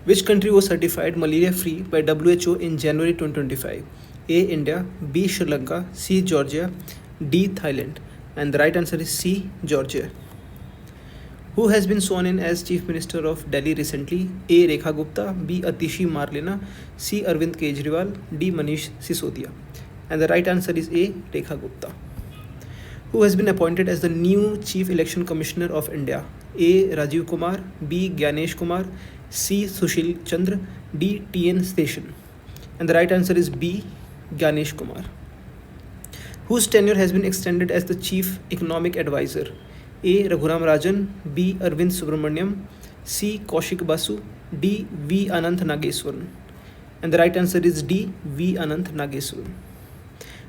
Which country was certified malaria free by WHO in January 2025? A. India, B. Sri Lanka, C. Georgia, D. Thailand. And the right answer is C. Georgia. Who has been sworn in as Chief Minister of Delhi recently? A. Rekha Gupta, B. Atishi Marlena, C. Arvind Kejriwal, D. Manish Sisodia. And the right answer is A. Rekha Gupta. Who has been appointed as the new Chief Election Commissioner of India? A. Rajiv Kumar, B. Gyanesh Kumar, C. Sushil Chandra, D. T.N. Station. And the right answer is B. Gyanesh Kumar. Whose tenure has been extended as the Chief Economic Advisor? A. Raghuram Rajan, B. Arvind Subramaniam, C. Kaushik Basu, D. V. Anant Nageswaran. And the right answer is D. V. Anant Nageswaran.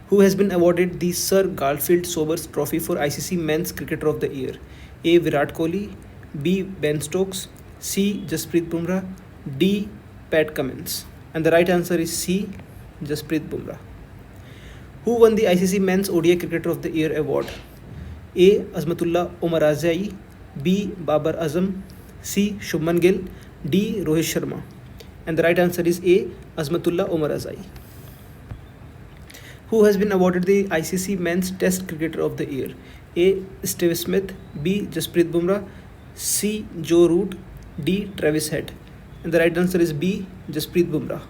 Who has been awarded the Sir Garfield Sobers Trophy for ICC Men's Cricketer of the Year? A. Virat Kohli, B. Ben Stokes, C. Jasprit Bumrah, D. Pat Cummins. And the right answer is C. Jasprit Bumrah. Who won the ICC Men's ODI Cricketer of the Year award? A. Azmatullah Omarazai, B. Babar Azam, C. Shubman Gill, D. Rohit Sharma. And the right answer is A. Azmatullah Omarazai. Who has been awarded the ICC Men's Test Cricketer of the Year? A. Steve Smith, B. Jasprit Bumrah, C. Joe Root, D. Travis Head. And the right answer is B. Jasprit Bumrah.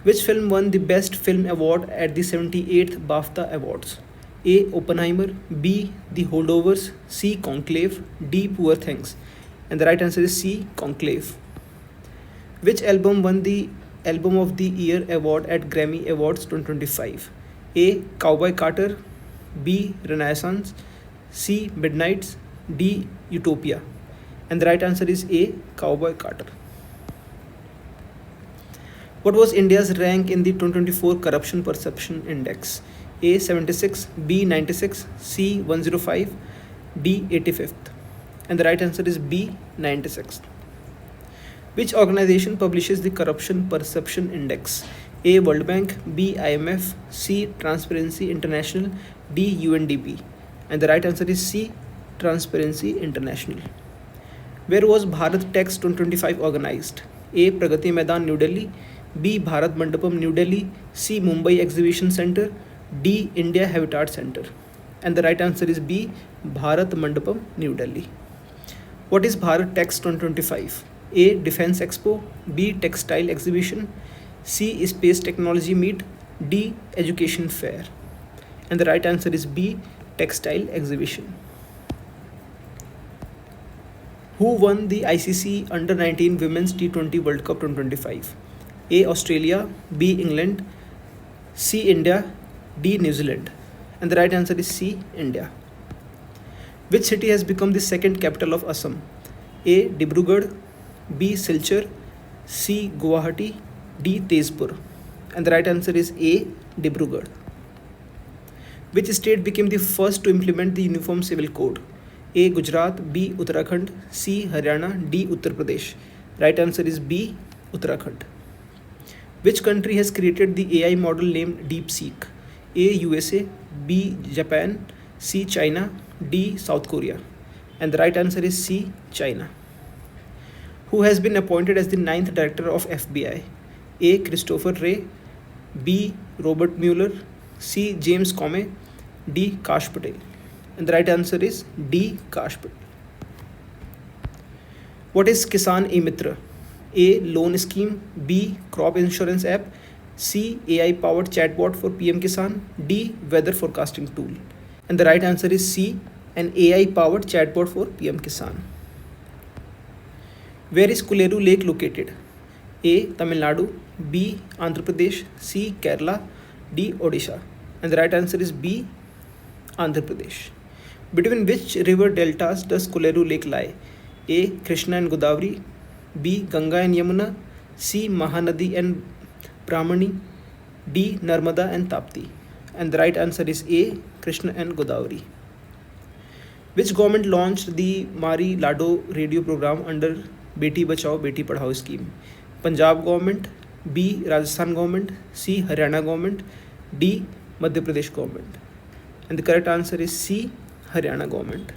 Which film won the Best Film Award at the 78th BAFTA Awards? A. Oppenheimer, B. The Holdovers, C. Conclave, D. Poor Things. And the right answer is C. Conclave. Which album won the Album of the Year award at Grammy Awards 2025? A. Cowboy Carter, B. Renaissance, C. Midnights, D. Utopia. And the right answer is A. Cowboy Carter. What was India's rank in the 2024 Corruption Perception Index? A. 76, B. 96, C. 105, D. 85th. And the right answer is B. 96th. Which organization publishes the Corruption Perception Index? A. World Bank, B. IMF, C. Transparency International, D. UNDP. And the right answer is C. Transparency International. Where was Bharat Tex 2025 organized? A. Pragati Maidan, New Delhi, B. Bharat Mandapam, New Delhi, C. Mumbai Exhibition Center, D. India Habitat Center. And the right answer is B. Bharat Mandapam, New Delhi. What is Bharat Tex 2025? A. Defense Expo, B. Textile Exhibition, C. Space Technology Meet, D. Education Fair. And the right answer is B. Textile Exhibition. Who won the ICC Under-19 Women's T20 World Cup 2025? A. Australia, B. England, C. India, D. New Zealand. And the right answer is C. India. Which city has become the second capital of Assam? A. Dibrugarh, B. Silchar, C. Guwahati, D. Tezpur. And the right answer is A. Dibrugarh. Which state became the first to implement the Uniform Civil Code? A. Gujarat, B. Uttarakhand, C. Haryana, D. Uttar Pradesh. Right answer is B. Uttarakhand. Which country has created the AI model named DeepSeek? A. USA, B. Japan, C. China, D. South Korea. And the right answer is C. China. Who has been appointed as the 9th director of FBI? A. Christopher Wray, B. Robert Mueller, C. James Comey, D. Kash Patel. And the right answer is D. Kash Patel. What is Kisan E-Mitra? A. Loan scheme, B. Crop insurance app, C. AI powered chatbot for PM Kisan, D. Weather forecasting tool. And the right answer is C. An AI powered chatbot for PM Kisan. Where is Kuleru Lake located? A. Tamil Nadu, B. Andhra Pradesh, C. Kerala, D. Odisha. And the right answer is B. Andhra Pradesh. Between which river deltas does Kuleru Lake lie? A. Krishna and Godavari, B. Ganga and Yamuna, C. Mahanadi and Brahmani, D. Narmada and Tapti. And the right answer is A. Krishna and Godavari. Which government launched the Mari Lado radio program under Beti Bachao Beti Padhao scheme? Punjab government, B. Rajasthan government, C. Haryana government, D. Madhya Pradesh government. And the correct answer is C. Haryana government.